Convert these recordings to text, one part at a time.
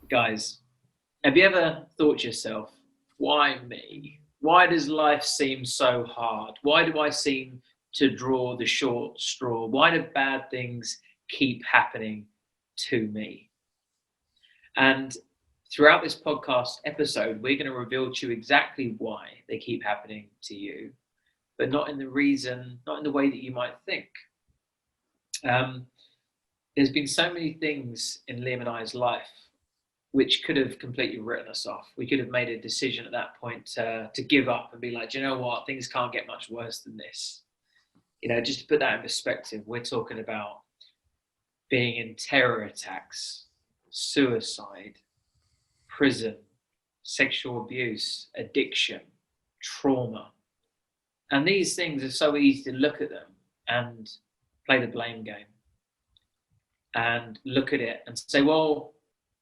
Guys, have you ever thought to yourself, why me? Why does life seem so hard? Why do I seem to draw the short straw? Why do bad things keep happening to me? And throughout this podcast episode, we're going to reveal to you exactly why they keep happening to you, but not in the reason, not in the way that you might think. Um, there's been so many things in Liam and I's life which could have completely written us off. We could have made a decision at that point to give up and be like, do you know what? Things can't get much worse than this. Just to put that in perspective, we're talking about being in terror attacks, suicide, prison, sexual abuse, addiction, trauma. And these things are so easy to look at them and play the blame game and look at it and say, well,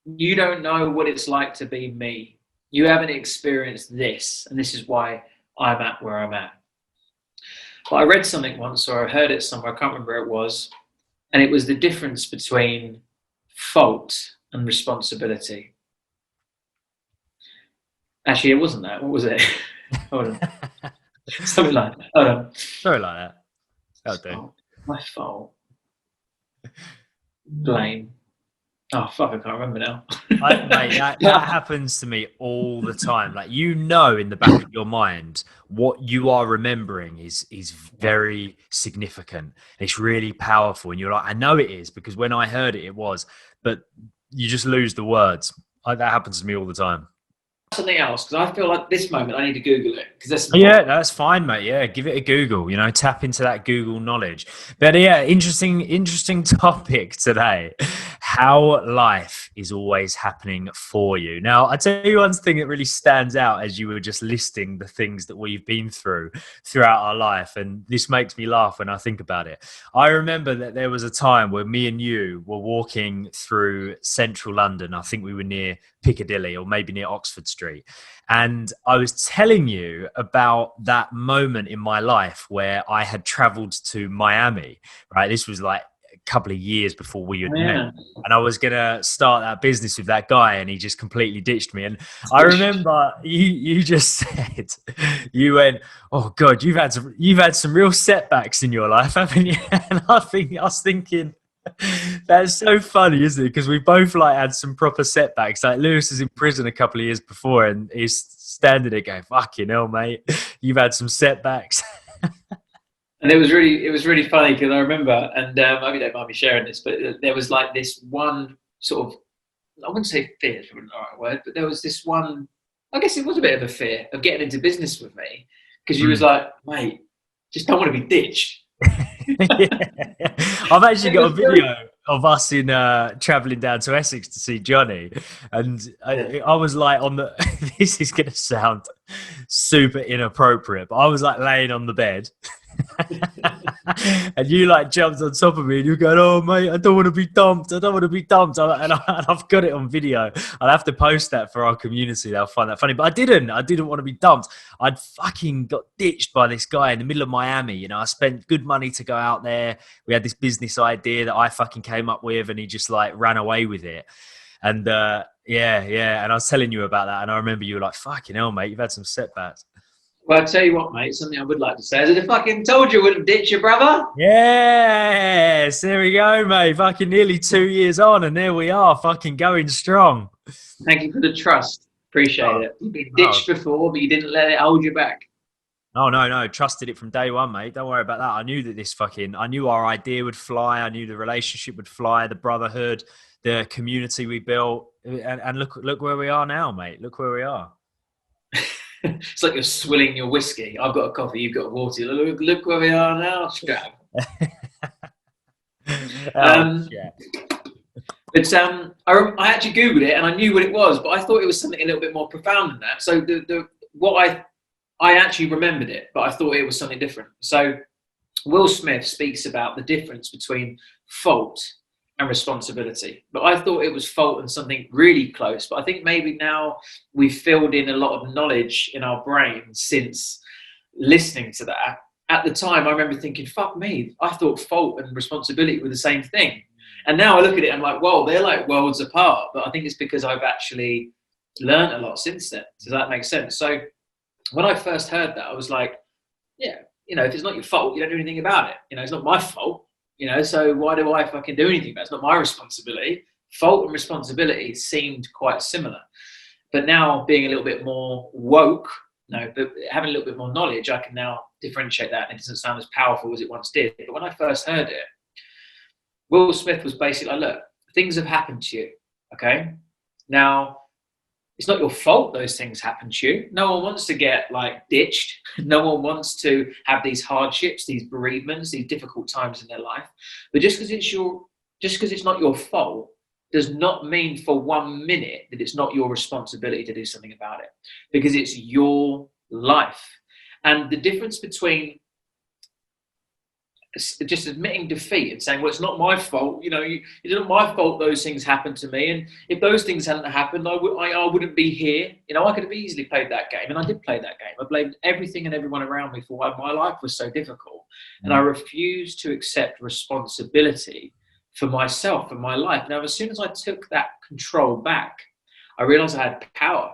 you don't know what it's like to be me. You haven't experienced this, and this is why I'm at where I'm at. But I read something once, or I heard it somewhere, I can't remember where it was, and it was the difference between fault and responsibility. Actually, it wasn't that. What was it? Hold on. Something like that. Hold on. Something like that. That'll do. My fault. Blame. Oh, fuck, I can't remember now. Mate, that happens to me all the time. Like, in the back of your mind, what you are remembering is very significant. It's really powerful. And you're like, I know it is, because when I heard it, it was. But you just lose the words. That happens to me all the time. Something else, because I feel like this moment I need to Google it, because that's fine, mate. Yeah, give it a Google. Tap into that Google knowledge. But yeah, interesting topic today. How life is always happening for you. Now, I tell you one thing that really stands out as you were just listing the things that we've been throughout our life, and this makes me laugh when I think about it. I remember that there was a time where me and you were walking through central London. I think we were near Piccadilly or maybe near Oxford Street. And I was telling you about that moment in my life where I had traveled to Miami, right? This was like a couple of years before we had met. And I was going to start that business with that guy, and he just completely ditched me. And I remember you just said, you went, oh God, you've had some real setbacks in your life, haven't you? And I was thinking, that's so funny, isn't it? Because we both had some proper setbacks. Like, Lewis was in prison a couple of years before, and he's standing there going, "Fucking hell, mate, you've had some setbacks." And it was really funny, because I remember, and maybe don't mind me sharing this, but there was like this one sort of, I wouldn't say fear, is the right word, but there was this one, I guess it was a bit of a fear of getting into business with me, because you was like, mate, just don't want to be ditched. Yeah. I've actually got a video of us in traveling down to Essex to see Johnny, and I was like this is going to sound super inappropriate, but I was like laying on the bed and you jumped on top of me and you're going, oh mate, I don't want to be dumped, and I've got it on video. I'll have to post that for our community. They'll find that funny. But I didn't want to be dumped. I'd fucking got ditched by this guy in the middle of Miami. I spent good money to go out there. We had this business idea that I fucking came up with, and he just ran away with it. And and I was telling you about that, and I remember you were like, fucking hell mate, you've had some setbacks. Well, I'll tell you what, mate, something I would like to say is that I fucking told you I wouldn't ditch you, brother. Yes, there we go, mate. Fucking nearly 2 years on, and there we are, fucking going strong. Thank you for the trust. Appreciate it. You've been ditched before, but you didn't let it hold you back. Oh, no. Trusted it from day one, mate. Don't worry about that. I knew that I knew our idea would fly. I knew the relationship would fly, the brotherhood, the community we built. And look where we are now, mate. Look where we are. It's like you're swilling your whiskey. I've got a coffee, you've got a water. Look where we are now, Scrap. But I actually Googled it and I knew what it was, but I thought it was something a little bit more profound than that. So I actually remembered it, but I thought it was something different. So Will Smith speaks about the difference between fault and responsibility, but I thought it was fault and something really close. But I think maybe now we've filled in a lot of knowledge in our brain since listening to that. At the time, I remember thinking, fuck me, I thought fault and responsibility were the same thing. And now I look at it, I'm like, whoa, they're like worlds apart. But I think it's because I've actually learned a lot since then. Does that make sense? So when I first heard that, I was like, yeah, if it's not your fault, you don't do anything about it. It's not my fault, so why do I fucking do anything about it? It's not my responsibility. Fault and responsibility seemed quite similar. But now being a little bit more woke, but having a little bit more knowledge, I can now differentiate that, and it doesn't sound as powerful as it once did. But when I first heard it, Will Smith was basically like, look, things have happened to you, okay? Now, it's not your fault those things happen to you. No one wants to get like ditched. No one wants to have these hardships, these bereavements, these difficult times in their life. But just because it's not your fault does not mean for 1 minute that it's not your responsibility to do something about it, because it's your life. And the difference between just admitting defeat and saying, well, it's not my fault, it's not my fault those things happened to me, and if those things hadn't happened, I wouldn't be here. I could have easily played that game, and I did play that game. I blamed everything and everyone around me for why my life was so difficult, and I refused to accept responsibility for myself and my life. Now, as soon as I took that control back, I realized I had power.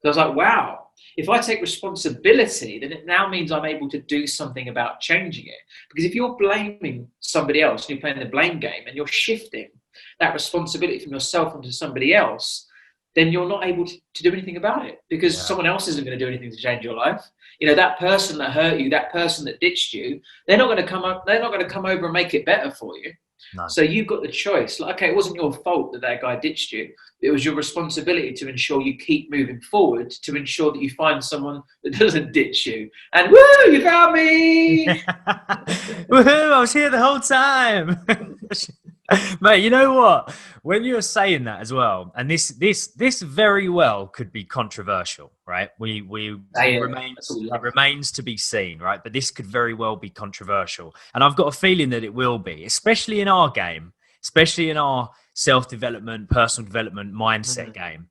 So I was like, wow, if I take responsibility, then it now means I'm able to do something about changing it. Because if you're blaming somebody else and you're playing the blame game and you're shifting that responsibility from yourself onto somebody else, then you're not able to do anything about it, because someone else isn't going to do anything to change your life. That person that hurt you, that person that ditched you, they're not going to come up. They're not going to come over and make it better for you. No. So you've got the choice. Like, okay, it wasn't your fault that guy ditched you. It was your responsibility to ensure you keep moving forward, to ensure that you find someone that doesn't ditch you. And woo, you found me! Woohoo, I was here the whole time. Mate, you know what? When you're saying that as well, and this very well could be controversial, right? It remains to be seen, right? But this could very well be controversial, and I've got a feeling that it will be, especially in our game, especially in our self-development, personal development mindset game.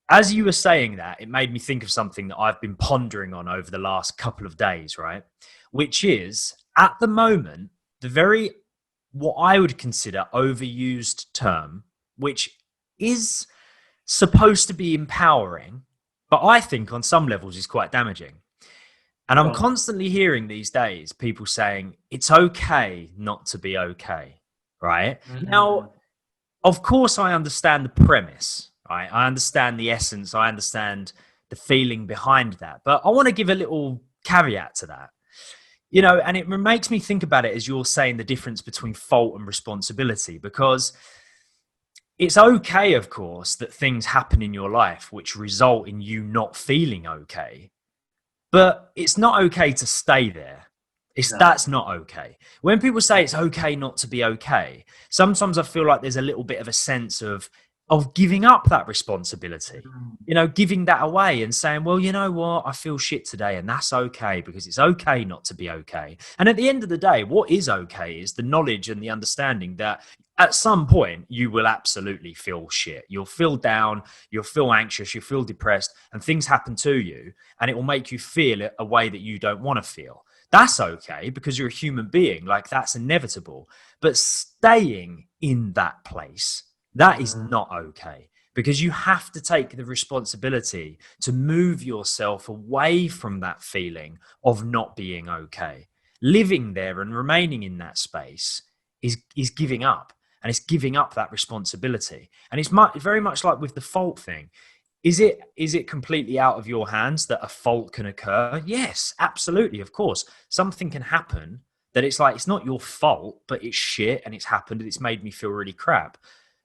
As you were saying that, it made me think of something that I've been pondering on over the last couple of days, right? Which is, at the moment, what I would consider overused term, which is supposed to be empowering, but I think on some levels is quite damaging. And I'm constantly hearing these days people saying it's okay not to be okay, right? Mm-hmm. Now, of course, I understand the premise, right? I understand the essence. I understand the feeling behind that. But I want to give a little caveat to that. And it makes me think about it as you're saying, the difference between fault and responsibility, because it's okay, of course, that things happen in your life which result in you not feeling okay, but it's not okay to stay there. That's not okay. When people say it's okay not to be okay, sometimes I feel like there's a little bit of a sense of giving up that responsibility, giving that away and saying, well, you know what, I feel shit today, and that's okay, because it's okay not to be okay. And at the end of the day, what is okay is the knowledge and the understanding that at some point you will absolutely feel shit. You'll feel down, you'll feel anxious, you'll feel depressed, and things happen to you, and it will make you feel a way that you don't want to feel. That's okay, because you're a human being. Like, that's inevitable. But staying in that place, that is not okay, because you have to take the responsibility to move yourself away from that feeling of not being okay. Living there and remaining in that space is giving up, and it's giving up that responsibility. And it's very much like with the fault thing. Is it completely out of your hands that a fault can occur? Yes, absolutely. Of course, something can happen that it's like, it's not your fault, but it's shit and it's happened and it's made me feel really crap.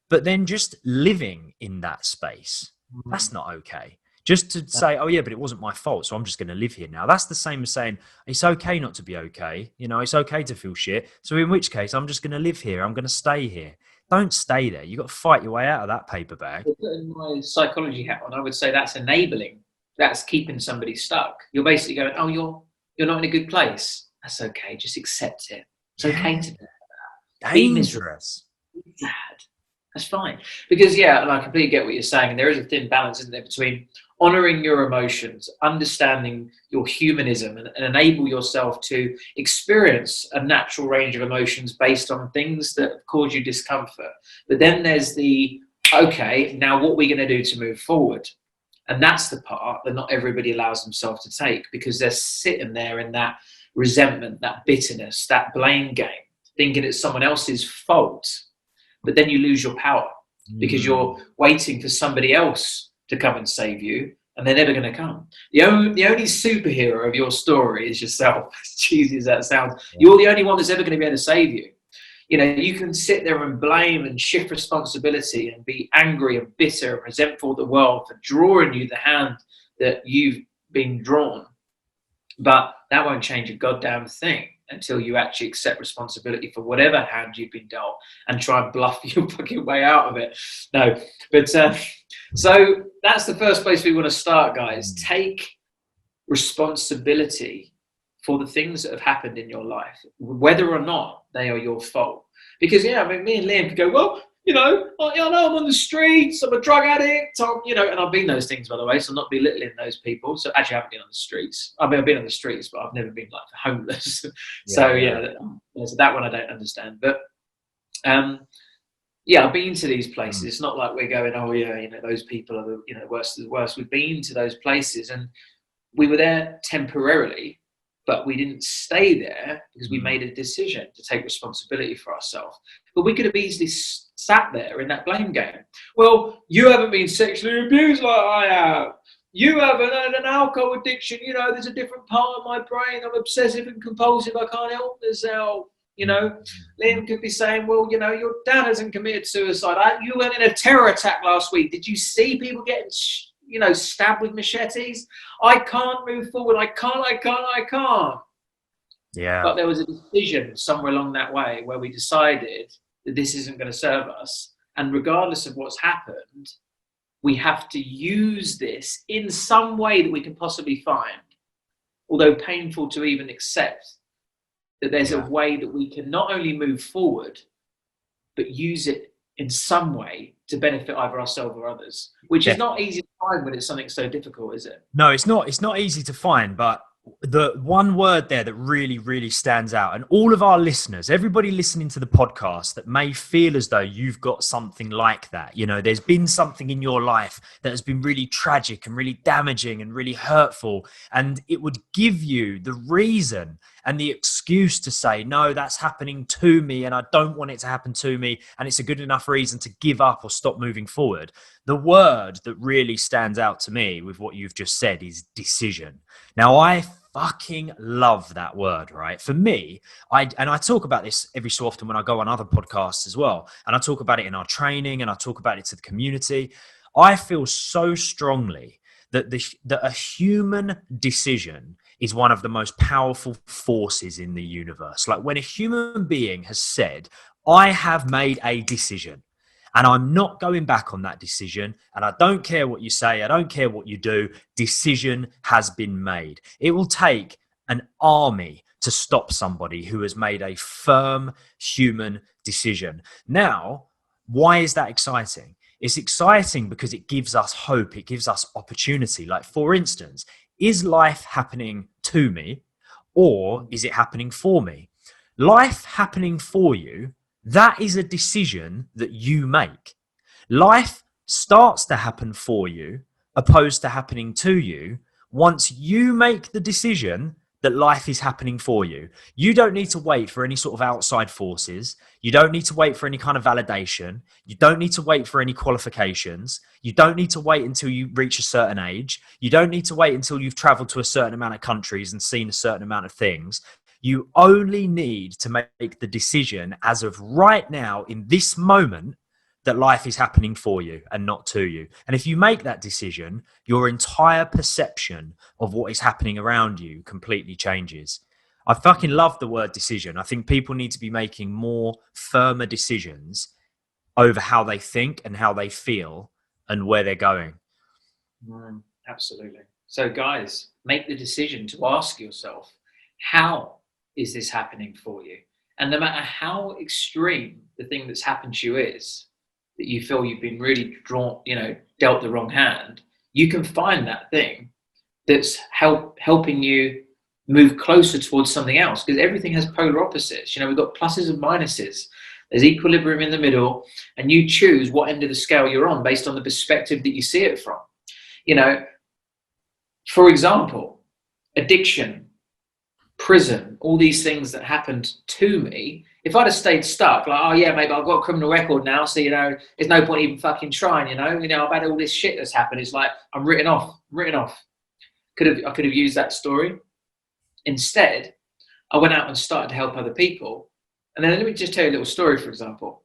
But then just living in that space, that's not okay. Just to say, oh yeah, but it wasn't my fault, so I'm just going to live here now. That's the same as saying, it's okay not to be okay. It's okay to feel shit. So in which case, I'm just going to live here. I'm going to stay here. Don't stay there. You've got to fight your way out of that paper bag. Putting my psychology hat on, I would say that's enabling. That's keeping somebody stuck. You're basically going, oh, you're not in a good place. That's okay. Just accept it. It's okay to be that. Dangerous. Be sad. That's fine. Because, yeah, and I completely get what you're saying. And there is a thin balance, isn't there, between honoring your emotions, understanding your humanism, and enable yourself to experience a natural range of emotions based on things that cause you discomfort. But then there's the, okay, now what are we going to do to move forward? And that's the part that not everybody allows themselves to take, because they're sitting there in that resentment, that bitterness, that blame game, thinking it's someone else's fault. But then you lose your power because you're waiting for somebody else to come and save you, and they're never going to come. The only superhero of your story is yourself. As cheesy as that sounds, you're the only one that's ever going to be able to save you. You know, you can sit there and blame and shift responsibility and be angry and bitter and resentful of the world for drawing you the hand that you've been drawn. But that won't change a goddamn thing until you actually accept responsibility for whatever hand you've been dealt and try and bluff your fucking way out of it. No, but so that's the first place we want to start, guys. Take responsibility for the things that have happened in your life, whether or not they are your fault. Because, yeah, I mean, me and Liam could go, well, you know, I'm on the streets, I'm a drug addict, you know, and I've been those things, by the way, so I'm not belittling those people. So actually, I haven't been on the streets. I mean, I've been on the streets, but I've never been, like, homeless. So, so that one I don't understand. But, yeah, I've been to these places. It's not like we're going, oh, yeah, you know, those people are the, you know, worst of the worst. We've been to those places, and we were there temporarily, but we didn't stay there because we made a decision to take responsibility for ourselves. But we could have easily sat there in that blame game. Well, you haven't been sexually abused like I have. You haven't had an alcohol addiction. You know, there's a different part of my brain. I'm obsessive and compulsive. I can't help myself. You know, Liam could be saying, well, you know, your dad hasn't committed suicide. You went in a terror attack last week. Did you see people getting stabbed with machetes? I can't move forward. I can't. Yeah. But there was a decision somewhere along that way where we decided that this isn't going to serve us. And regardless of what's happened, we have to use this in some way that we can possibly find, although painful to even accept, that there's a way that we can not only move forward, but use it in some way to benefit either ourselves or others, which is not easy to find when it's something so difficult, is it? No, it's not. It's not easy to find, but the one word there that really, really stands out, and all of our listeners, everybody listening to the podcast that may feel as though you've got something like that, you know, there's been something in your life that has been really tragic and really damaging and really hurtful, and it would give you the reason and the excuse to say, no, that's happening to me and I don't want it to happen to me, and it's a good enough reason to give up or stop moving forward. The word that really stands out to me with what you've just said is decision. Now, I fucking love that word, right? For me, I talk about this every so often when I go on other podcasts as well. And I talk about it in our training and I talk about it to the community. I feel so strongly that a human decision is one of the most powerful forces in the universe. Like when a human being has said, I have made a decision, and I'm not going back on that decision. And I don't care what you say. I don't care what you do. Decision has been made. It will take an army to stop somebody who has made a firm human decision. Now, why is that exciting? It's exciting because it gives us hope. It gives us opportunity. Like, for instance, is life happening to me or is it happening for me? Life happening for you, that is a decision that you make. Life starts to happen for you, opposed to happening to you, once you make the decision that life is happening for you. You don't need to wait for any sort of outside forces. You don't need to wait for any kind of validation. You don't need to wait for any qualifications. You don't need to wait until you reach a certain age. You don't need to wait until you've traveled to a certain amount of countries and seen a certain amount of things. You only need to make the decision as of right now in this moment that life is happening for you and not to you. And if you make that decision, your entire perception of what is happening around you completely changes. I fucking love the word decision. I think people need to be making more firmer decisions over how they think and how they feel and where they're going. Absolutely. So guys, make the decision to ask yourself, how is this happening for you? And no matter how extreme the thing that's happened to you is, that you feel you've been really drawn, dealt the wrong hand, you can find that thing that's helping you move closer towards something else, because everything has polar opposites. We've got pluses and minuses. There's equilibrium in the middle, and you choose what end of the scale you're on based on the perspective that you see it from. For example, addiction, prison, all these things that happened to me. If I'd have stayed stuck, like, oh yeah, maybe I've got a criminal record now, so there's no point even fucking trying. I've had all this shit that's happened. It's like I'm written off. I could have used that story. Instead, I went out and started to help other people. And then let me just tell you a little story, for example.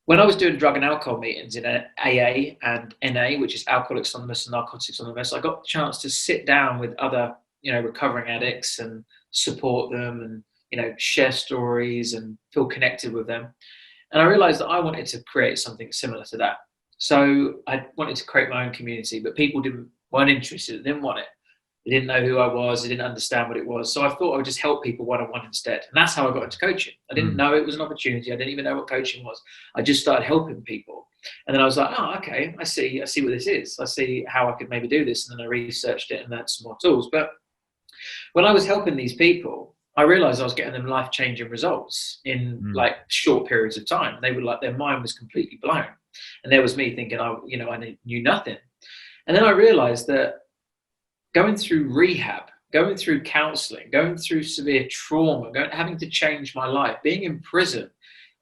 When I was doing drug and alcohol meetings in AA and NA, which is Alcoholics Anonymous and Narcotics Anonymous, I got the chance to sit down with other, recovering addicts and support them and, share stories and feel connected with them. And I realized that I wanted to create something similar to that. So I wanted to create my own community, but people weren't interested, didn't want it. They didn't know who I was. They didn't understand what it was. So I thought I would just help people one-on-one instead. And that's how I got into coaching. I didn't know it was an opportunity. I didn't even know what coaching was. I just started helping people. And then I was like, oh, okay, I see what this is. I see how I could maybe do this. And then I researched it and learned some more tools. But when I was helping these people, I realized I was getting them life-changing results in like short periods of time. They were like, their mind was completely blown. And there was me thinking, I knew nothing. And then I realized that going through rehab, going through counseling, going through severe trauma, having to change my life, being in prison,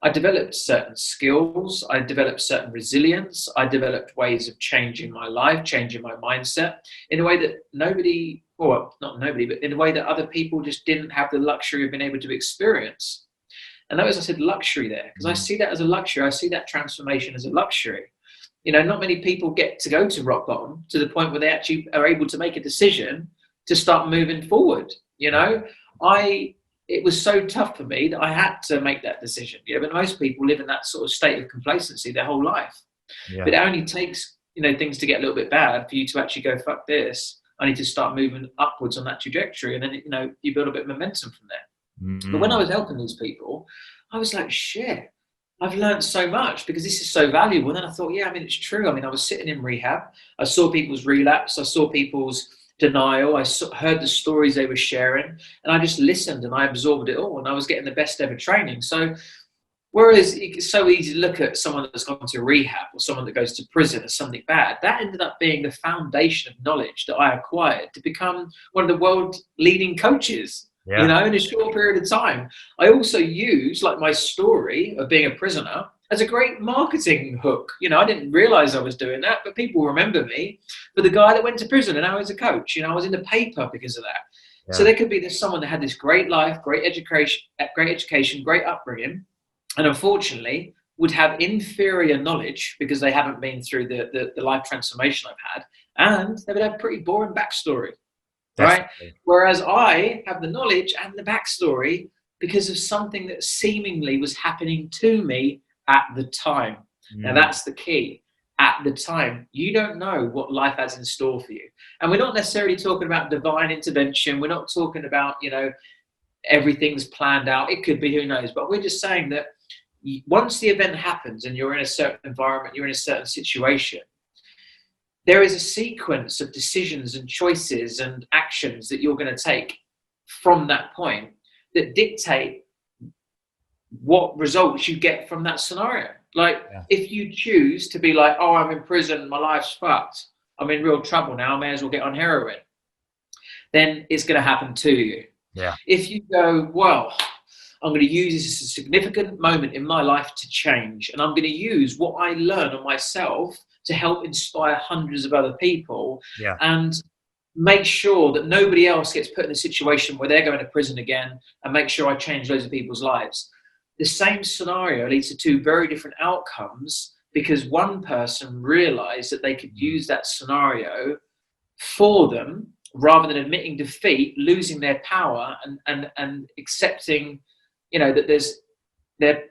I developed certain skills. I developed certain resilience. I developed ways of changing my life, changing my mindset in a way that in a way that other people just didn't have the luxury of being able to experience. And notice I said luxury there, because I see that as a luxury. I see that transformation as a luxury. Not many people get to go to rock bottom to the point where they actually are able to make a decision to start moving forward. It was so tough for me that I had to make that decision. But most people live in that sort of state of complacency their whole life. Yeah. But it only takes, things to get a little bit bad for you to actually go, fuck this. I need to start moving upwards on that trajectory. And then, you build a bit of momentum from there. Mm-hmm. But when I was helping these people, I was like, shit, I've learned so much because this is so valuable. And then I thought, it's true. I was sitting in rehab. I saw people's relapse. I saw people's denial. I heard the stories they were sharing, and I just listened and I absorbed it all. And I was getting the best ever training. So whereas it's so easy to look at someone that's gone to rehab or someone that goes to prison as something bad, that ended up being the foundation of knowledge that I acquired to become one of the world leading coaches. Yeah. In a short period of time. I also use my story of being a prisoner as a great marketing hook. I didn't realize I was doing that, but people remember me for the guy that went to prison and now he's a coach. I was in the paper because of that. Yeah. So there could be someone that had this great life, great education, great upbringing, and unfortunately would have inferior knowledge because they haven't been through the life transformation I've had, and they would have a pretty boring backstory. Right. Whereas I have the knowledge and the backstory because of something that seemingly was happening to me at the time. Now that's the key. At the time, you don't know what life has in store for you. And we're not necessarily talking about divine intervention. We're not talking about, everything's planned out. It could be, who knows? But we're just saying that once the event happens and you're in a certain environment, you're in a certain situation, there is a sequence of decisions and choices and actions that you're going to take from that point that dictate what results you get from that scenario. If you choose to be like, oh, I'm in prison, my life's fucked, I'm in real trouble now, I may as well get on heroin, then it's going to happen to you. Yeah. If you go, well, I'm going to use this as a significant moment in my life to change, and I'm going to use what I learn on myself to help inspire hundreds of other people, and make sure that nobody else gets put in a situation where they're going to prison again, and make sure I change loads of people's lives. The same scenario leads to two very different outcomes because one person realized that they could use that scenario for them rather than admitting defeat, losing their power and accepting, that they're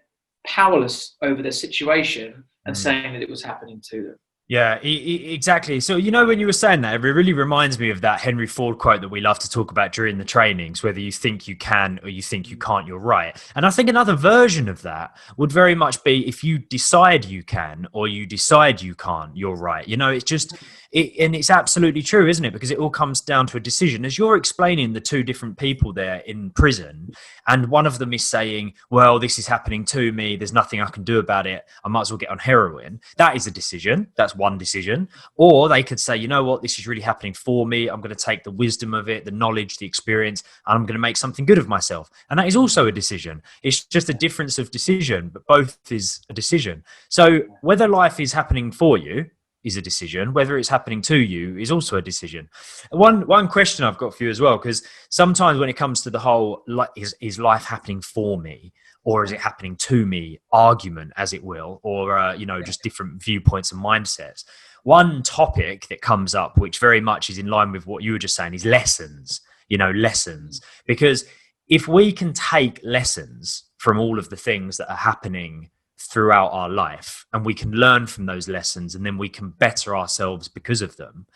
powerless over their situation and saying that it was happening to them. Yeah, exactly. So, when you were saying that, it really reminds me of that Henry Ford quote that we love to talk about during the trainings, whether you think you can or you think you can't, you're right. And I think another version of that would very much be if you decide you can or you decide you can't, you're right. It's just, And it's absolutely true, isn't it? Because it all comes down to a decision. As you're explaining the two different people there in prison, and one of them is saying, well, this is happening to me, there's nothing I can do about it, I might as well get on heroin. That is a decision. That's one decision. Or they could say, you know what, this is really happening for me, I'm going to take the wisdom of it, the knowledge, the experience, and I'm going to make something good of myself. And that is also a decision. It's just a difference of decision, but both is a decision. So whether life is happening for you is a decision, whether it's happening to you is also a decision. One question I've got for you as well, because sometimes when it comes to the whole is life happening for me or is it happening to me argument, as it will, or just different viewpoints and mindsets. One topic that comes up, which very much is in line with what you were just saying, is lessons. Lessons. Because if we can take lessons from all of the things that are happening throughout our life and we can learn from those lessons and then we can better ourselves because of them,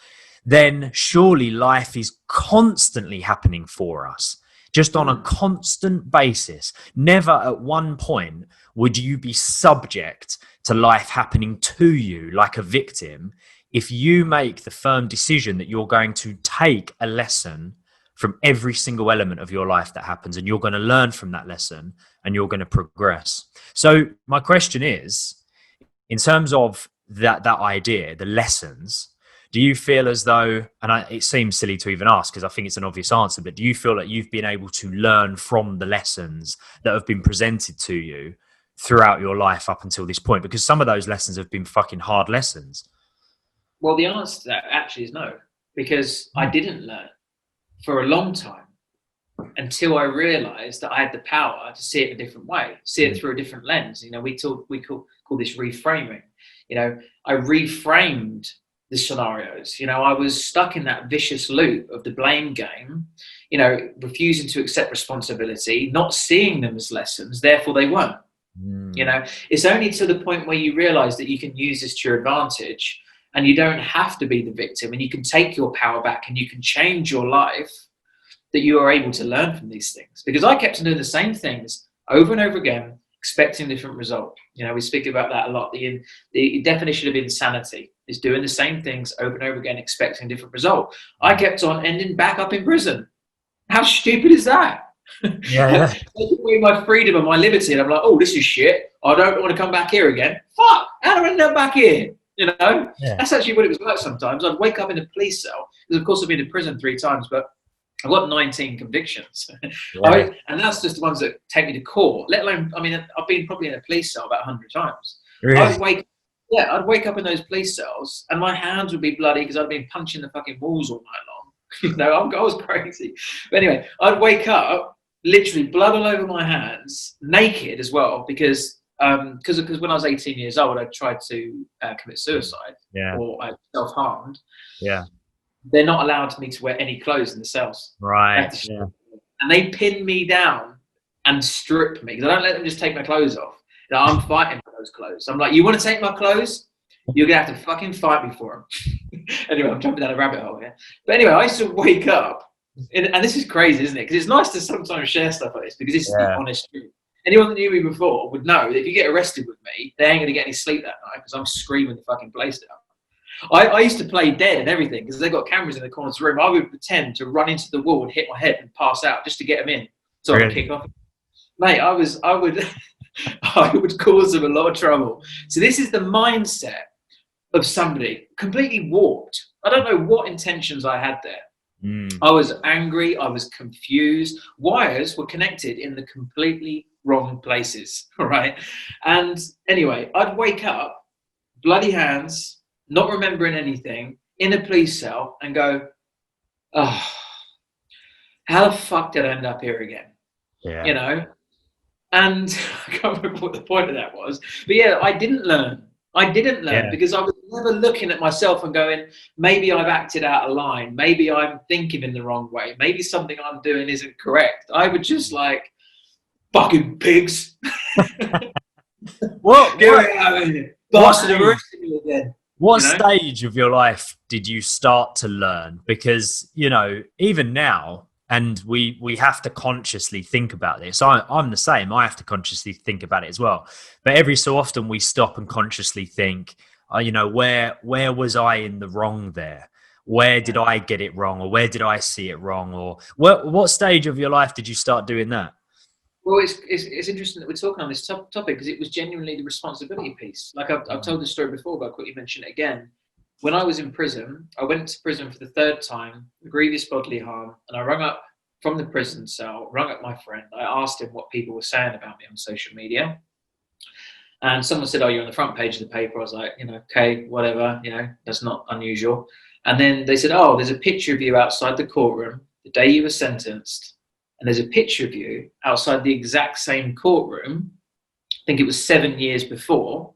then surely life is constantly happening for us, just on a constant basis. Never at one point would you be subject to life happening to you like a victim if you make the firm decision that you're going to take a lesson from every single element of your life that happens, and you're going to learn from that lesson and you're going to progress. So my question is, in terms of that idea, the lessons, do you feel as though, and it seems silly to even ask because I think it's an obvious answer, but do you feel that you've been able to learn from the lessons that have been presented to you throughout your life up until this point? Because some of those lessons have been fucking hard lessons. Well, the answer to that actually is no, because I didn't learn for a long time until I realized that I had the power to see it a different way, see it through a different lens. We call this reframing. I reframed the scenarios. I was stuck in that vicious loop of the blame game, refusing to accept responsibility, not seeing them as lessons, therefore they weren't. It's only to the point where you realize that you can use this to your advantage and you don't have to be the victim and you can take your power back and you can change your life, that you are able to learn from these things. Because I kept on doing the same things over and over again, expecting a different result. We speak about that a lot. The definition of insanity is doing the same things over and over again, expecting a different result. I kept on ending back up in prison. How stupid is that? Yeah. My freedom and my liberty, and I'm like, oh, this is shit. I don't want to come back here again. Fuck, how do I end up back here? That's actually what it was like sometimes. I'd wake up in a police cell, because of course I've been in prison 3 times, but I've got 19 convictions. Right. And that's just the ones that take me to court, let alone, I've been probably in a police cell about 100 times. Really? I'd wake up in those police cells and my hands would be bloody because I'd been punching the fucking walls all night long. I was crazy. But anyway, I'd wake up, literally blood all over my hands, naked as well, because when I was 18 years old, I tried to commit suicide, or I self-harmed. Yeah. They're not allowed me to wear any clothes in the cells. Right. Yeah. And they pin me down and strip me, because I don't let them just take my clothes off. I'm fighting for those clothes. I'm like, you want to take my clothes? You're going to have to fucking fight me for them. Anyway, I'm jumping down a rabbit hole here. But anyway, I used to wake up, and this is crazy, isn't it? Because it's nice to sometimes share stuff like this, because this is the honest truth. Anyone that knew me before would know that if you get arrested with me, they ain't going to get any sleep that night, because I'm screaming the fucking place down. I used to play dead and everything, because they got cameras in the corners of the room. I would pretend to run into the wall and hit my head and pass out just to get them in, so I could kick off. Mate, I would I would cause them a lot of trouble. So this is the mindset of somebody completely warped. I don't know what intentions I had there. I was angry. I was confused. Wires were connected in the completely wrong places. All right. And anyway, I'd wake up, bloody hands, not remembering anything, in a police cell, and go, oh, how the fuck did I end up here again? Yeah. And I can't remember what the point of that was. But yeah, I didn't learn. Because I was never looking at myself and going, maybe I've acted out of line. Maybe I'm thinking in the wrong way. Maybe something I'm doing isn't correct. I would just like, fucking pigs. What stage of your life did you start to learn? Because, even now, and we have to consciously think about this. I'm the same. I have to consciously think about it as well. But every so often we stop and consciously think, you know, where was I in the wrong there? Where did I get it wrong, or where did I see it wrong, or what stage of your life did you start doing that? Well, it's interesting that we're talking on this topic because it was genuinely the responsibility piece. Like I've told this story before, but I'll quickly mention it again. When I was in prison, I went to prison for the third time, grievous bodily harm, and I rung up from the prison cell, rung up my friend. I asked him what people were saying about me on social media. And someone said, "Oh, you're on the front page of the paper." I was like, okay, whatever, that's not unusual. And then they said, "Oh, there's a picture of you outside the courtroom the day you were sentenced. And there's a picture of you outside the exact same courtroom. I think it was 7 years before.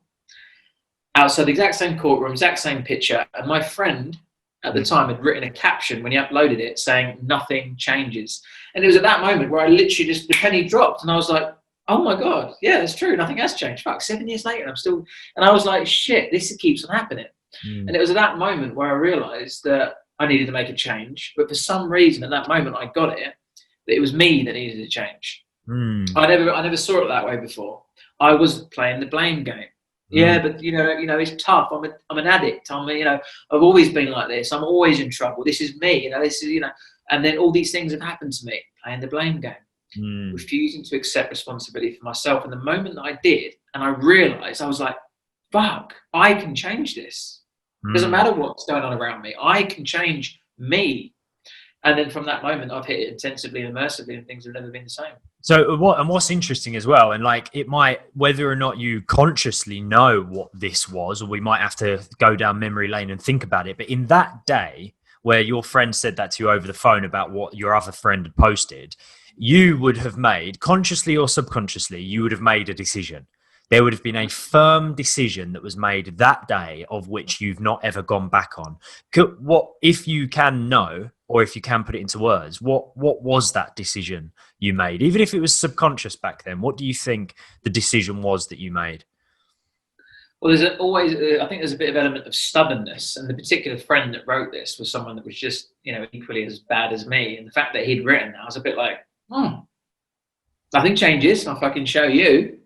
Outside the exact same courtroom, exact same picture. And my friend at the time had written a caption when he uploaded it saying, 'Nothing changes.'" And it was at that moment where I literally just, the penny dropped. And I was like, oh my God, yeah, that's true. Nothing has changed. Fuck, 7 years later, I'm still, and I was like, shit, this keeps on happening. And it was at that moment where I realized that I needed to make a change. But for some reason, at that moment, I got it, that it was me that needed to change. I never saw it that way before. I was playing the blame game. Yeah, but it's tough. I'm an addict. I've always been like this. I'm always in trouble. This is me. This is and then all these things have happened to me. Playing the blame game, refusing to accept responsibility for myself. And the moment that I did, and I realized, I was like, fuck, I can change this. Doesn't matter what's going on around me. I can change me. And then from that moment, I've hit it intensively and immersively, and things have never been the same. So what's interesting as well, and like it might, whether or not you consciously know what this was, or we might have to go down memory lane and think about it. But in that day where your friend said that to you over the phone about what your other friend had posted, you would have made, consciously or subconsciously, you would have made a decision. There would have been a firm decision that was made that day of which you've not ever gone back on. What, if you can know, or if you can put it into words, what was that decision you made? Even if it was subconscious back then, what do you think the decision was that you made? Well, I think there's a bit of element of stubbornness, and the particular friend that wrote this was someone that was just, equally as bad as me. And the fact that he'd written that, I was a bit like, nothing changes. I'll fucking show you,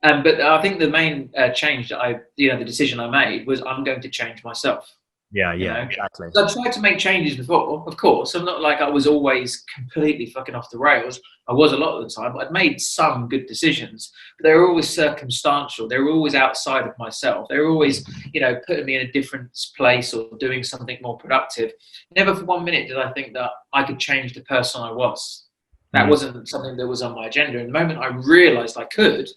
But I think the main change that the decision I made was I'm going to change myself. Yeah, exactly. So I tried to make changes before, of course. I'm not like I was always completely fucking off the rails. I was a lot of the time, but I'd made some good decisions. But they were always circumstantial. They were always outside of myself. They were always, putting me in a different place or doing something more productive. Never for 1 minute did I think that I could change the person I was. That wasn't something that was on my agenda. And the moment I realized I could,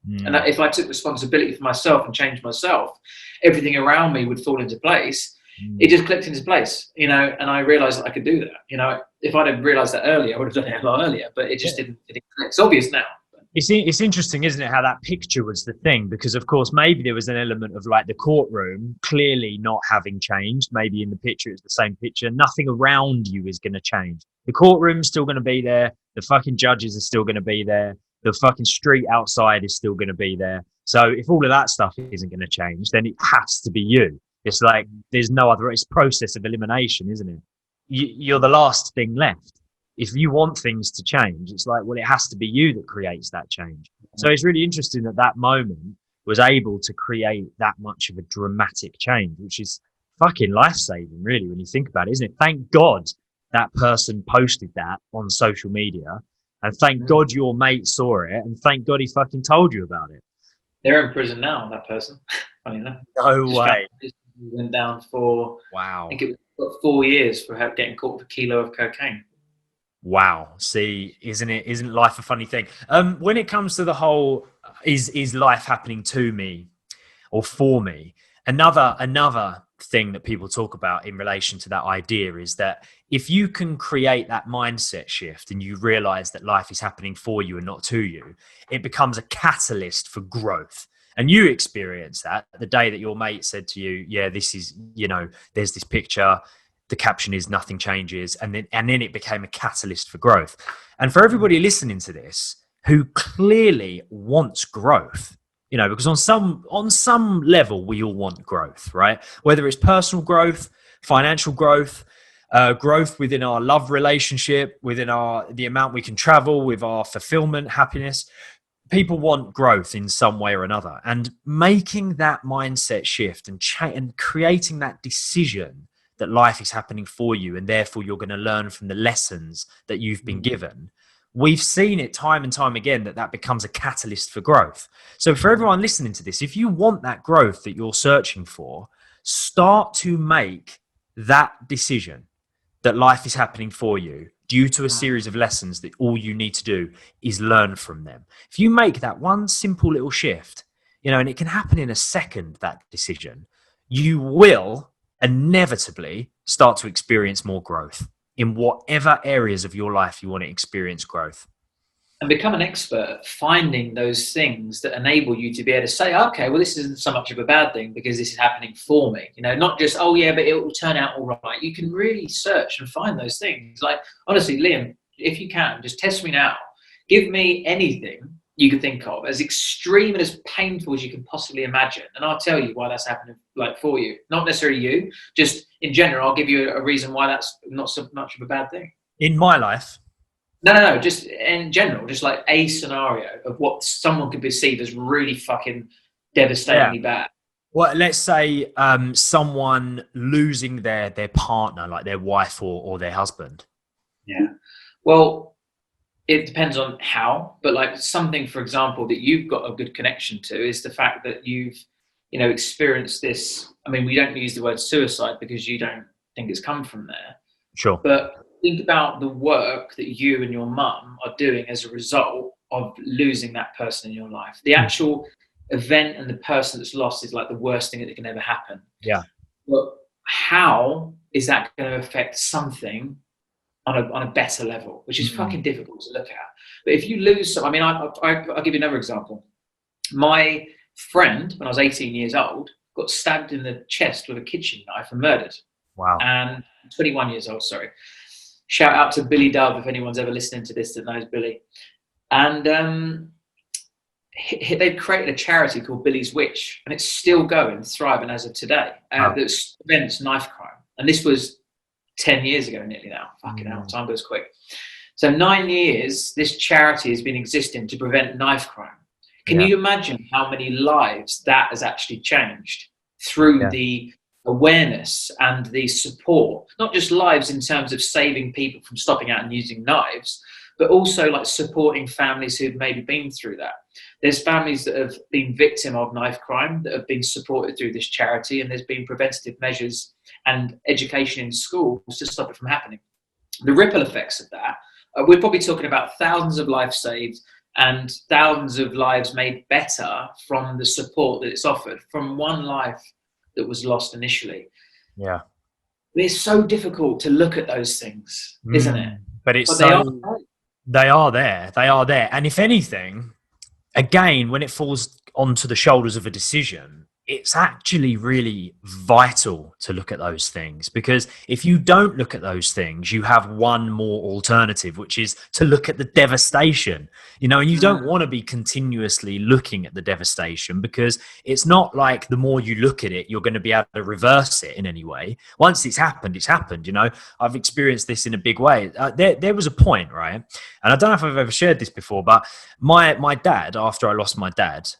and that if I took responsibility for myself and changed myself, everything around me would fall into place. It just clicked into place, and I realized that I could do that. If I'd have realized that earlier, I would have done it a lot earlier, but it just didn't click. It's obvious now. It's interesting, isn't it, how that picture was the thing? Because, of course, maybe there was an element of like the courtroom clearly not having changed. Maybe in the picture, it's the same picture. Nothing around you is going to change. The courtroom's still going to be there. The fucking judges are still going to be there. The fucking street outside is still going to be there. So if all of that stuff isn't going to change, then it has to be you. It's like there's no other. It's process of elimination, isn't it? You're the last thing left. If you want things to change, it's like, well, it has to be you that creates that change. So it's really interesting that moment was able to create that much of a dramatic change, which is fucking life-saving, really, when you think about it, isn't it? Thank God that person posted that on social media, and thank God your mate saw it, and thank God he fucking told you about it. They're in prison now, that person. Funny enough. No way. Went down for, wow. I think it was 4 years for getting caught with a kilo of cocaine. Wow. See, isn't life a funny thing? When it comes to the whole, is life happening to me or for me? Another thing that people talk about in relation to that idea is that if you can create that mindset shift and you realize that life is happening for you and not to you, it becomes a catalyst for growth. And you experience that the day that your mate said to you, yeah, this is, there's this picture, the caption is nothing changes. And then it became a catalyst for growth. And for everybody listening to this who clearly wants growth, because on some level, we all want growth, right? Whether it's personal growth, financial growth, growth within our love relationship, within the amount we can travel, with our fulfillment, happiness, people want growth in some way or another, and making that mindset shift and creating that decision that life is happening for you and therefore you're going to learn from the lessons that you've been given. We've seen it time and time again that becomes a catalyst for growth. So for everyone listening to this, if you want that growth that you're searching for, start to make that decision that life is happening for you due to a series of lessons that all you need to do is learn from them. If you make that one simple little shift, and it can happen in a second, that decision, you will inevitably start to experience more growth in whatever areas of your life you want to experience growth. And become an expert at finding those things that enable you to be able to say, okay, well, this isn't so much of a bad thing because this is happening for me. Not just, oh yeah, but it will turn out all right. You can really search and find those things. Like, honestly, Liam, if you can, just test me now. Give me anything you can think of, as extreme and as painful as you can possibly imagine. And I'll tell you why that's happening, like, for you. Not necessarily you, just in general, I'll give you a reason why that's not so much of a bad thing. In my life? No, just in general, just like a scenario of what someone could perceive as really fucking devastatingly bad. Well, let's say someone losing their partner, like their wife or their husband. Yeah. Well, it depends on how, but like something, for example, that you've got a good connection to is the fact that you've, experienced this. I mean, we don't use the word suicide because you don't think it's come from there. Sure. But think about the work that you and your mum are doing as a result of losing that person in your life. The actual event and the person that's lost is like the worst thing that can ever happen. Yeah. But how is that going to affect something on a better level, which is fucking difficult to look at. But if you lose some, I mean, I'll give you another example. My friend, when I was 18 years old, got stabbed in the chest with a kitchen knife and murdered. Wow. And 21 years old, sorry. Shout out to Billy Dove if anyone's ever listening to this that knows Billy. And they've created a charity called Billy's Witch, and it's still going, thriving as of today. That prevents knife crime. And this was 10 years ago nearly now. Fucking hell, time goes quick. So 9 years, this charity has been existing to prevent knife crime. Can you imagine how many lives that has actually changed through the awareness and the support? Not just lives in terms of saving people from stopping out and using knives, but also like supporting families who've maybe been through that. There's families that have been victim of knife crime that have been supported through this charity, and there's been preventative measures and education in schools to stop it from happening. The ripple effects of that, we're probably talking about thousands of lives saved and thousands of lives made better from the support that it's offered from one life that was lost initially. Yeah. It's so difficult to look at those things, isn't it? But they are there. They are there. And if anything, again, when it falls onto the shoulders of a decision, it's actually really vital to look at those things, because if you don't look at those things, you have one more alternative, which is to look at the devastation, and you don't want to be continuously looking at the devastation, because it's not like the more you look at it, you're going to be able to reverse it in any way. Once it's happened, it's happened. I've experienced this in a big way. There was a point, right? And I don't know if I've ever shared this before, but my dad, after I lost my dad,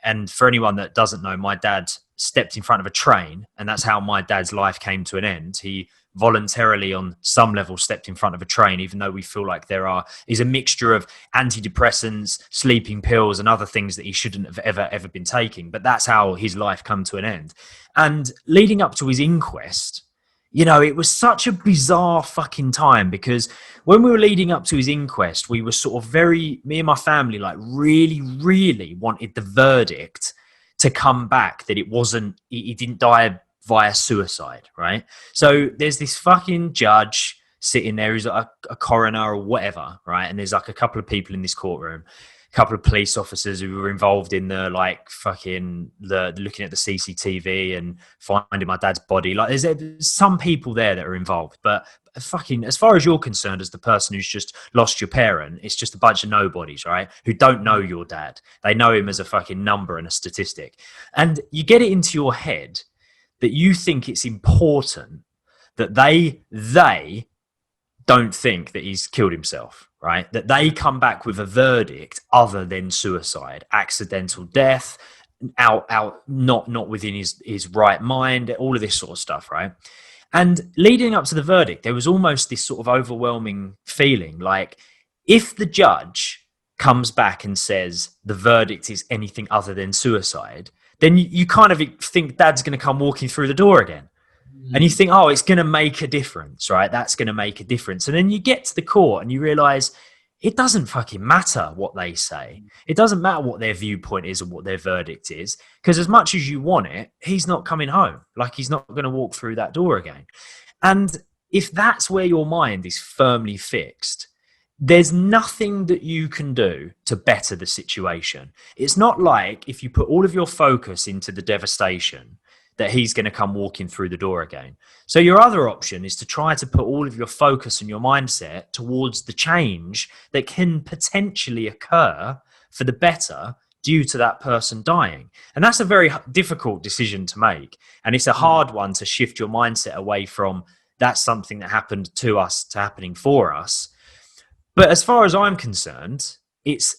and for anyone that doesn't know, my dad stepped in front of a train, and that's how my dad's life came to an end. He voluntarily, on some level, stepped in front of a train, even though we feel like is a mixture of antidepressants, sleeping pills, and other things that he shouldn't have ever been taking. But that's how his life come to an end. And leading up to his inquest, it was such a bizarre fucking time, because when we were leading up to his inquest, we were sort of me and my family, like really, really wanted the verdict to come back that he didn't die via suicide, right? So there's this fucking judge sitting there who's a coroner or whatever, right? And there's like a couple of people in this courtroom, a couple of police officers who were involved in the looking at the CCTV and finding my dad's body. Like there's some people there that are involved, but fucking, as far as you're concerned, as the person who's just lost your parent, it's just a bunch of nobodies, right? Who don't know your dad. They know him as a fucking number and a statistic. And you get it into your head that you think it's important that they don't think that he's killed himself, right? That they come back with a verdict other than suicide, accidental death, not within his right mind, all of this sort of stuff, right? And leading up to the verdict, there was almost this sort of overwhelming feeling like if the judge comes back and says the verdict is anything other than suicide, then you kind of think dad's going to come walking through the door again. And you think, oh, it's going to make a difference, right? That's going to make a difference. And then you get to the court and you realize it doesn't fucking matter what they say. It doesn't matter what their viewpoint is or what their verdict is. Because as much as you want it, he's not coming home. Like, he's not going to walk through that door again. And if that's where your mind is firmly fixed, there's nothing that you can do to better the situation. It's not like if you put all of your focus into the devastation that he's going to come walking through the door again. So your other option is to try to put all of your focus and your mindset towards the change that can potentially occur for the better due to that person dying. And that's a very difficult decision to make. And it's a hard one to shift your mindset away from that's something that happened to us to happening for us. But as far as I'm concerned, it's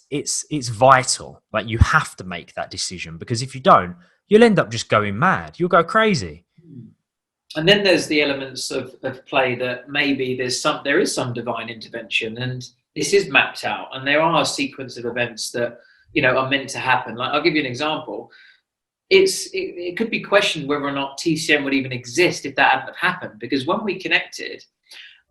vital. Like, you have to make that decision, because if you don't, you'll end up just going mad. You'll go crazy. And then there's the elements of play that maybe there is some divine intervention, and this is mapped out, and there are a sequence of events that, you know, are meant to happen. Like, I'll give you an example. It could be questioned whether or not TCM would even exist if that hadn't happened, because when we connected,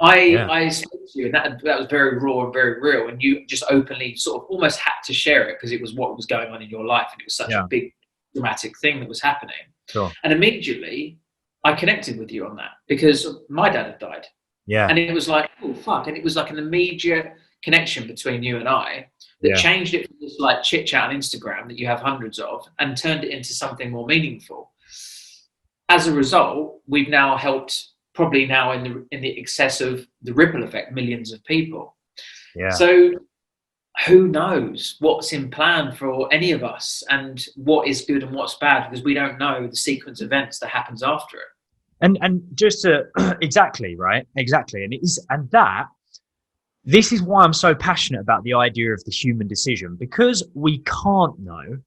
I spoke to you, and that was very raw and very real, and you just openly sort of almost had to share it because it was what was going on in your life, and it was such a big dramatic thing that was happening. Sure. And immediately I connected with you on that because my dad had died. Yeah. And it was like, oh fuck. And it was like an immediate connection between you and I that changed it from this like chit chat on Instagram that you have hundreds of and turned it into something more meaningful. As a result, we've now helped probably now in the excess of the ripple effect, millions of people. Yeah. So who knows what's in plan for any of us and what is good and what's bad, because we don't know the sequence of events that happens after it. And just to exactly, right? Exactly. This is why I'm so passionate about the idea of the human decision, because we can't know.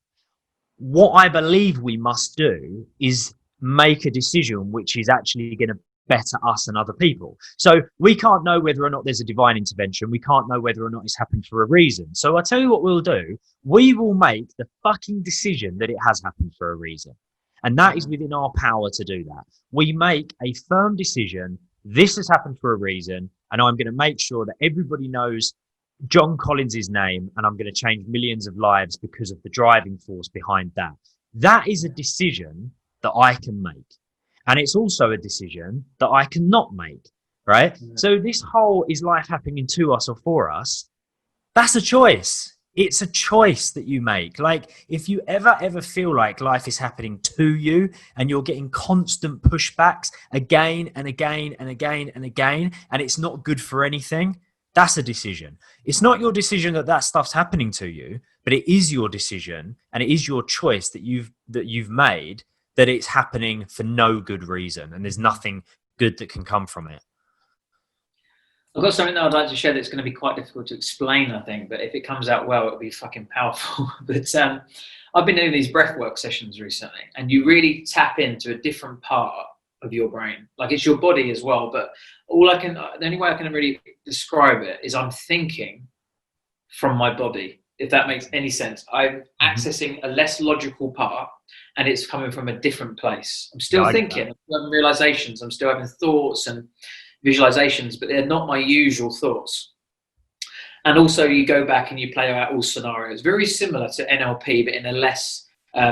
What I believe we must do is make a decision which is actually going to better us and other people. So we can't know whether or not there's a divine intervention. We can't know whether or not it's happened for a reason. So I'll tell you what we'll do. We will make the fucking decision that it has happened for a reason. And that is within our power to do that. We make a firm decision. This has happened for a reason. And I'm going to make sure that everybody knows John Collins' name, and I'm going to change millions of lives because of the driving force behind that. That is a decision that I can make. And it's also a decision that I cannot make, right? So this whole is life happening to us or for us, that's a choice. It's a choice that you make. Like, if you ever feel like life is happening to you and you're getting constant pushbacks again and again and again and again, and it's not good for anything, that's a decision. It's not your decision that stuff's happening to you, but it is your decision, and it is your choice that you've made, that it's happening for no good reason, and there's nothing good that can come from it. I've got something that I'd like to share that's going to be quite difficult to explain, I think, but if it comes out well, it'll be fucking powerful. But I've been doing these breathwork sessions recently, and you really tap into a different part of your brain. Like, it's your body as well, but the only way I can really describe it is I'm thinking from my body, if that makes any sense. I'm accessing a less logical part, and it's coming from a different place. I'm still thinking, I'm having realizations, I'm still having thoughts and visualizations, but they're not my usual thoughts. And also you go back and you play out all scenarios, very similar to NLP, but in a less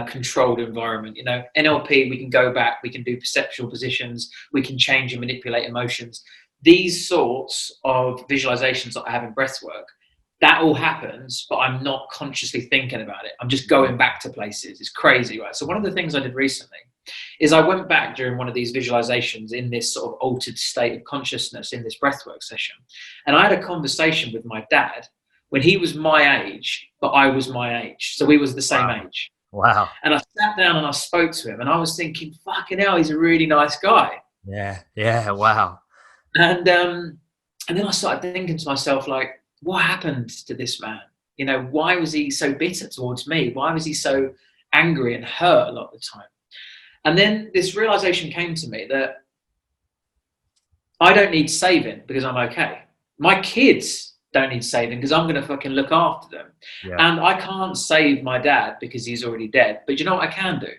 controlled environment. You know, NLP, we can go back, we can do perceptual positions, we can change and manipulate emotions. These sorts of visualizations that I have in breathwork, that all happens, but I'm not consciously thinking about it. I'm just going back to places. It's crazy, right? So one of the things I did recently is I went back during one of these visualizations in this sort of altered state of consciousness in this breathwork session. And I had a conversation with my dad when he was my age, but I was my age. So we was the same age. Wow. And I sat down and I spoke to him, and I was thinking, fucking hell, he's a really nice guy. Yeah. Wow. And then I started thinking to myself, like, what happened to this man? You know, why was he so bitter towards me? Why was he so angry and hurt a lot of the time? And then this realization came to me that I don't need saving because I'm okay. My kids don't need saving because I'm going to fucking look after them. Yeah. And I can't save my dad because he's already dead. But you know what I can do?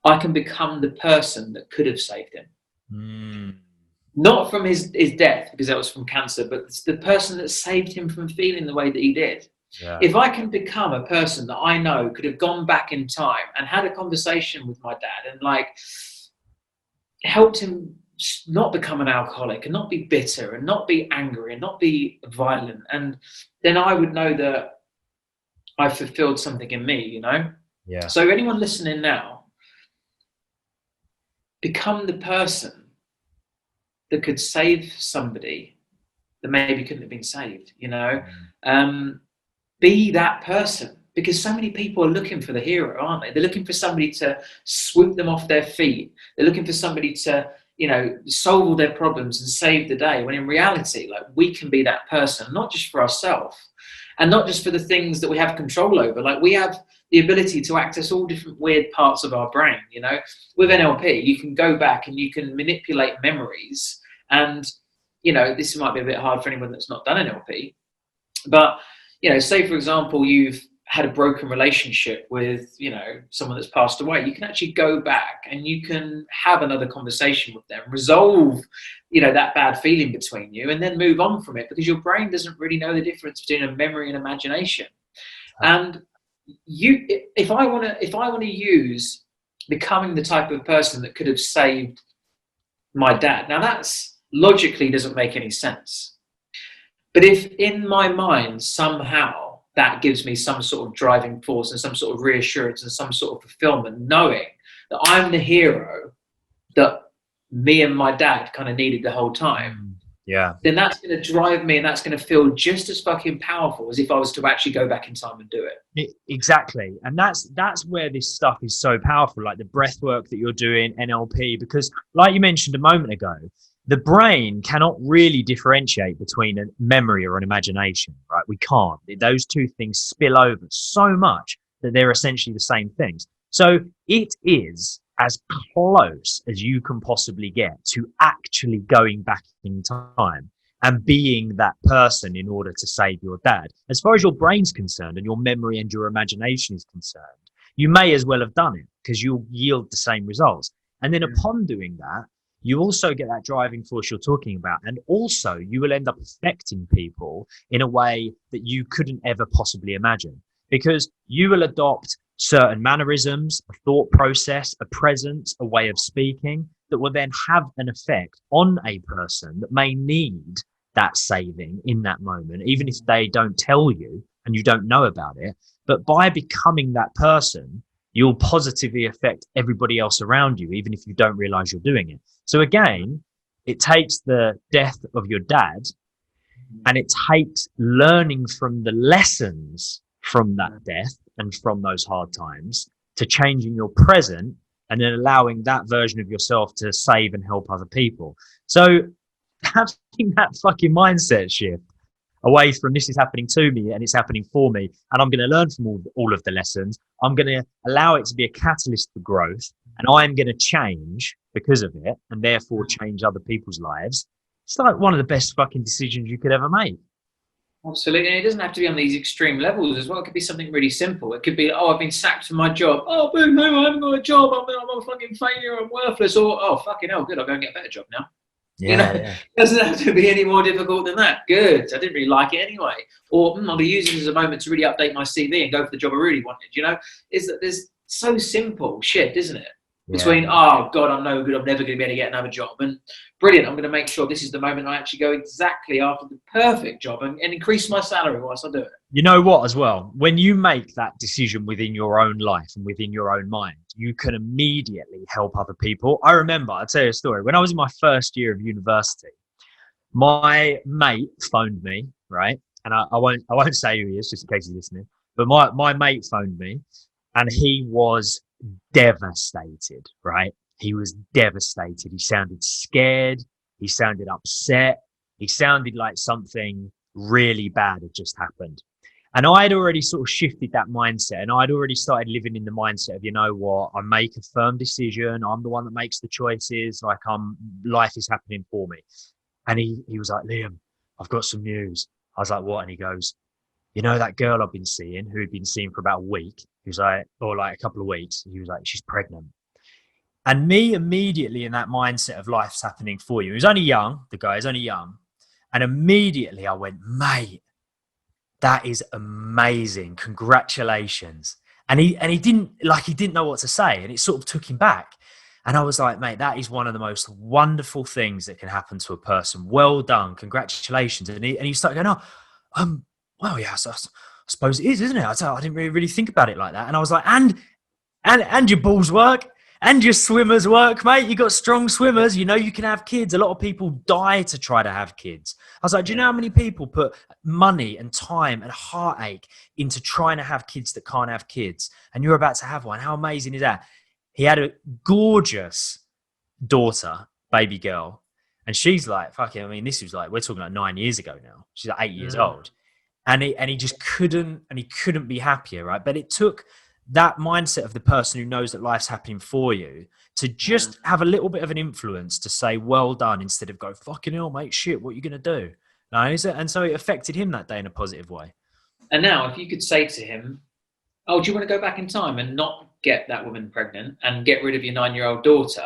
I can become the person that could have saved him. Mm. Not from his death, because that was from cancer, but it's the person that saved him from feeling the way that he did. Yeah. If I can become a person that I know could have gone back in time and had a conversation with my dad and like helped him not become an alcoholic and not be bitter and not be angry and not be violent, and then I would know that I fulfilled something in me, you know? Yeah. So anyone listening now, become the person that could save somebody that maybe couldn't have been saved, you know? Be that person, because so many people are looking for the hero, aren't they? They're looking for somebody to swoop them off their feet. They're looking for somebody to, you know, solve all their problems and save the day, when in reality, like, we can be that person, not just for ourselves and not just for the things that we have control over. Like, we have the ability to access all different weird parts of our brain, you know? With NLP, you can go back and you can manipulate memories. And, you know, this might be a bit hard for anyone that's not done NLP, but, you know, say, for example, you've had a broken relationship with, you know, someone that's passed away. You can actually go back and you can have another conversation with them, resolve, you know, that bad feeling between you, and then move on from it, because your brain doesn't really know the difference between a memory and imagination. And if I want to use becoming the type of person that could have saved my dad, now that's logically doesn't make any sense. But if in my mind somehow that gives me some sort of driving force and some sort of reassurance and some sort of fulfillment, knowing that I'm the hero that me and my dad kind of needed the whole time, then that's going to drive me, and that's going to feel just as fucking powerful as if I was to actually go back in time and do it. Exactly. And that's where this stuff is so powerful, like the breath work that you're doing, NLP, because like you mentioned a moment ago, the brain cannot really differentiate between a memory or an imagination, right? We can't. Those two things spill over so much that they're essentially the same things. So it is as close as you can possibly get to actually going back in time and being that person in order to save your dad. As far as your brain's concerned and your memory and your imagination is concerned, you may as well have done it, because you'll yield the same results. And then upon doing that, you also get that driving force you're talking about. And also you will end up affecting people in a way that you couldn't ever possibly imagine, because you will adopt certain mannerisms, a thought process, a presence, a way of speaking that will then have an effect on a person that may need that saving in that moment, even if they don't tell you and you don't know about it. But by becoming that person, you'll positively affect everybody else around you, even if you don't realize you're doing it. So again, it takes the death of your dad, and it takes learning from the lessons from that death and from those hard times to changing your present, and then allowing that version of yourself to save and help other people. So having that fucking mindset shift away from this is happening to me and it's happening for me, and I'm going to learn from all of the lessons. I'm going to allow it to be a catalyst for growth, and I'm going to change because of it, and therefore change other people's lives. It's like one of the best fucking decisions you could ever make. Absolutely. And it doesn't have to be on these extreme levels as well. It could be something really simple. It could be, oh, I've been sacked from my job. Oh, boom, boom, I haven't got a job. I'm a fucking failure. I'm worthless. Or, oh, fucking hell, good. I'll go and get a better job now. It doesn't have to be any more difficult than that. Good. I didn't really like it anyway. Or I'll be using this as a moment to really update my CV and go for the job I really wanted. You know, is that there's so simple shit, isn't it? Between, oh God, I'm no good, I'm never going to be able to get another job, and brilliant, I'm going to make sure this is the moment I actually go exactly after the perfect job and increase my salary whilst I do it. You know what, as well, when you make that decision within your own life and within your own mind, you can immediately help other people. I remember, I'll tell you a story. When I was in my first year of university, my mate phoned me, right? And I won't say who he is, just in case he's listening. But my mate phoned me, and he was devastated, right? He was devastated. He sounded scared. He sounded upset. He sounded like something really bad had just happened. And I had already sort of shifted that mindset, and I'd already started living in the mindset of, you know what, I make a firm decision. I'm the one that makes the choices. Like life is happening for me. And he was like, Liam, I've got some news. I was like, what? And he goes, you know, that girl I've been seeing, who had been seeing for about a week, he was like, or like a couple of weeks, he was like, she's pregnant. And me immediately in that mindset of life's happening for you. He was only young, the guy is only young. And immediately I went, mate, that is amazing. Congratulations. And he didn't know what to say. And it sort of took him back. And I was like, mate, that is one of the most wonderful things that can happen to a person. Well done. Congratulations. And he started going, well, yeah, I suppose it is, isn't it? I didn't really think about it like that. And I was like, and your balls work and your swimmers work, mate. You got strong swimmers. You know, you can have kids. A lot of people die to try to have kids. I was like, do you know how many people put money and time and heartache into trying to have kids that can't have kids? And you're about to have one. How amazing is that? He had a gorgeous daughter, baby girl. And she's like, fucking, I mean, this was like, we're talking like 9 years ago now. She's like 8 years old. And he just couldn't be happier, right? But it took that mindset of the person who knows that life's happening for you to just have a little bit of an influence to say, well done, instead of go, fucking hell, mate, shit, what are you going to do? No, and so it affected him that day in a positive way. And now if you could say to him, oh, do you want to go back in time and not get that woman pregnant and get rid of your 9-year-old daughter?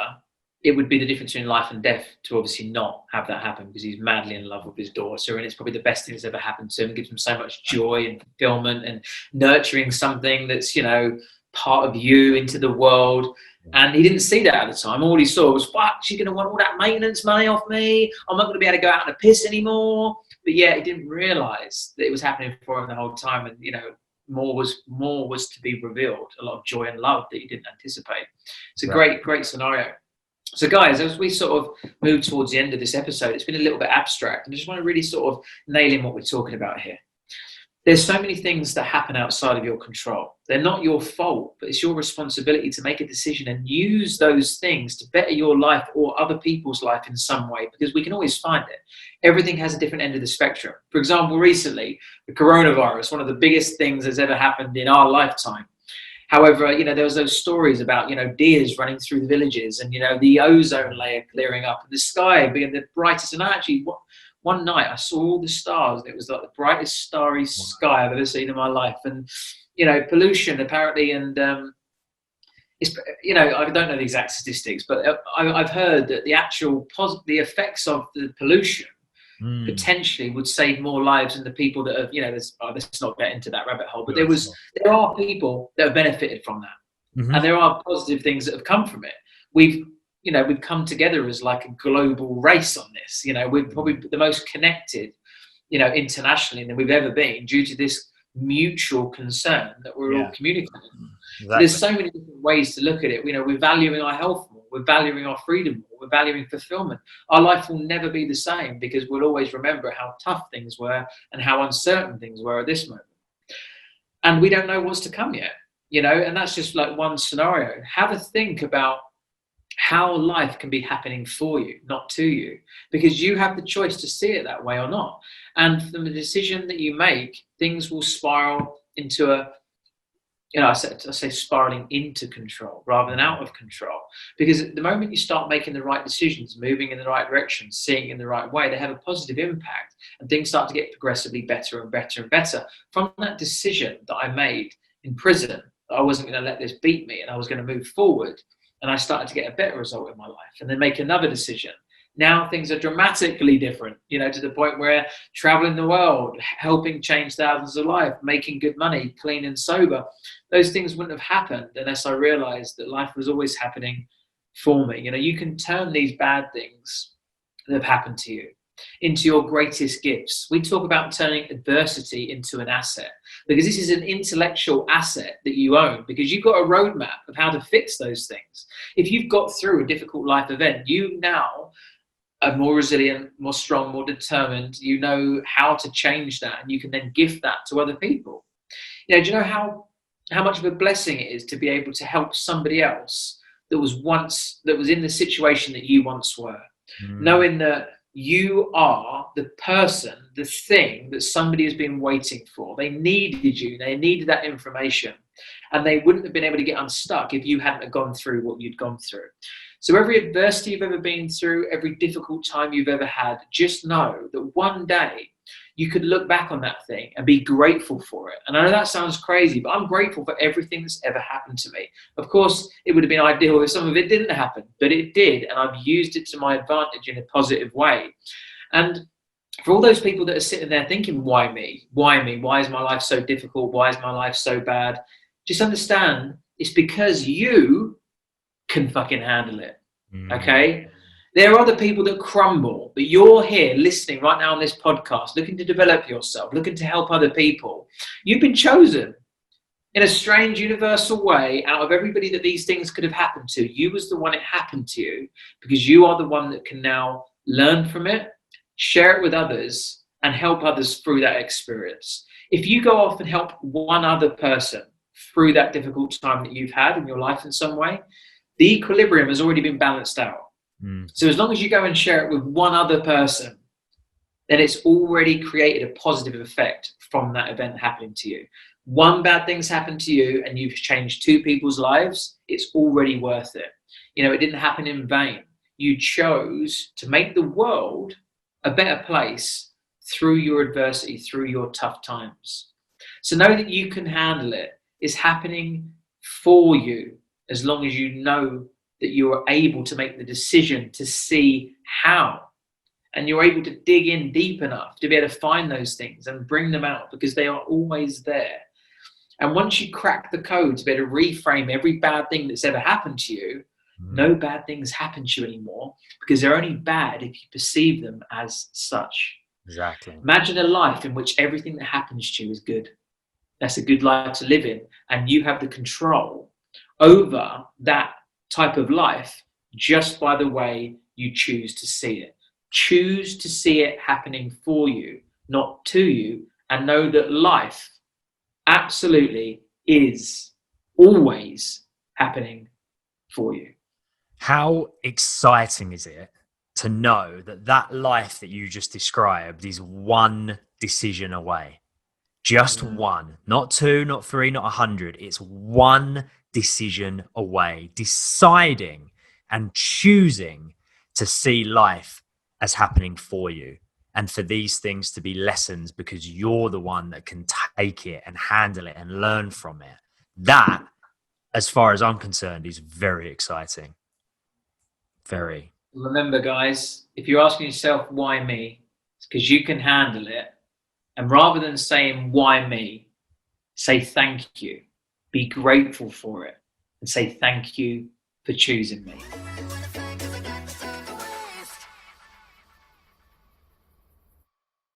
It would be the difference between life and death to obviously not have that happen, because he's madly in love with his daughter, and it's probably the best thing that's ever happened to him. It gives him so much joy and fulfillment and nurturing something that's, you know, part of you into the world. And he didn't see that at the time. All he saw was, fuck, she's going to want all that maintenance money off me. I'm not going to be able to go out on a piss anymore. But yeah, he didn't realize that it was happening for him the whole time. And, you know, more was to be revealed. A lot of joy and love that he didn't anticipate. It's a great scenario. So guys, as we sort of move towards the end of this episode, it's been a little bit abstract, and I just want to really sort of nail in what we're talking about here. There's so many things that happen outside of your control. They're not your fault, but it's your responsibility to make a decision and use those things to better your life or other people's life in some way, because we can always find it. Everything has a different end of the spectrum. For example, recently, the coronavirus, one of the biggest things that's ever happened in our lifetime. However, you know, there was those stories about, you know, deers running through the villages and, you know, the ozone layer clearing up and the sky being the brightest. And actually, one night I saw all the stars. It was like the brightest starry sky I've ever seen in my life. And, you know, pollution apparently, and it's, you know, I don't know the exact statistics, but I've heard that the effects of the pollution potentially would save more lives than the people that have, you know, let's not get into that rabbit hole, but there are people that have benefited from that. And there are positive things that have come from it. We've come together as like a global race on this. You know, we're probably the most connected, you know, internationally than we've ever been, due to this mutual concern that we're all communicating. Exactly. So there's so many different ways to look at it. You know, we're valuing our health more, we're valuing our freedom more, we're valuing fulfillment. Our life will never be the same, because we'll always remember how tough things were and how uncertain things were at this moment. And we don't know what's to come yet, you know, and that's just like one scenario. Have a think about how life can be happening for you, not to you, because you have the choice to see it that way or not. And from the decision that you make, things will spiral into I say spiraling into control rather than out of control. Because at the moment you start making the right decisions, moving in the right direction, seeing in the right way, they have a positive impact, and things start to get progressively better and better and better. From that decision that I made in prison, that I wasn't going to let this beat me and I was going to move forward, and I started to get a better result in my life, and then make another decision. Now things are dramatically different, you know, to the point where traveling the world, helping change thousands of lives, making good money, clean and sober, those things wouldn't have happened unless I realized that life was always happening for me. You know, you can turn these bad things that have happened to you into your greatest gifts. We talk about turning adversity into an asset, because this is an intellectual asset that you own, because you've got a roadmap of how to fix those things. If you've got through a difficult life event, you now are more resilient, more strong, more determined. You know how to change that, and you can then gift that to other people. You know, do you know how much of a blessing it is to be able to help somebody else that was in the situation that you once were, knowing that you are the person, the thing that somebody has been waiting for. They needed you, they needed that information, and they wouldn't have been able to get unstuck if you hadn't have gone through what you'd gone through. So every adversity you've ever been through, every difficult time you've ever had, just know that one day you could look back on that thing and be grateful for it. And I know that sounds crazy, but I'm grateful for everything that's ever happened to me. Of course, it would have been ideal if some of it didn't happen, but it did, and I've used it to my advantage in a positive way. And for all those people that are sitting there thinking, why me? Why me? Why is my life so difficult? Why is my life so bad? Just understand it's because you can fucking handle it. Okay? There are other people that crumble, but you're here listening right now on this podcast, looking to develop yourself, looking to help other people. You've been chosen in a strange universal way out of everybody that these things could have happened to. You was the one it happened to you, because you are the one that can now learn from it, share it with others, and help others through that experience. If you go off and help one other person through that difficult time that you've had in your life in some way, the equilibrium has already been balanced out. So as long as you go and share it with one other person, then it's already created a positive effect from that event happening to you. One bad thing's happened to you and you've changed two people's lives, it's already worth it. You know, it didn't happen in vain. You chose to make the world a better place through your adversity, through your tough times. So know that you can handle it. It's happening for you as long as you know that you are able to make the decision to see how. And you're able to dig in deep enough to be able to find those things and bring them out, because they are always there. And once you crack the code to be able to reframe every bad thing that's ever happened to you, no bad things happen to you anymore, because they're only bad if you perceive them as such. Exactly. Imagine a life in which everything that happens to you is good. That's a good life to live in. And you have the control over that type of life just by the way you choose to see it. Choose to see it happening for you, not to you, and know that life absolutely is always happening for you. How exciting is it to know that that life that you just described is one decision away? Just one, not two, not three, not 100. It's one decision away, deciding and choosing to see life as happening for you, and for these things to be lessons because you're the one that can take it and handle it and learn from it. That, as far as I'm concerned, is very exciting. Very. Remember, guys, if you're asking yourself, why me? It's because you can handle it. And rather than saying, why me? Say thank you. Be grateful for it. And say thank you for choosing me.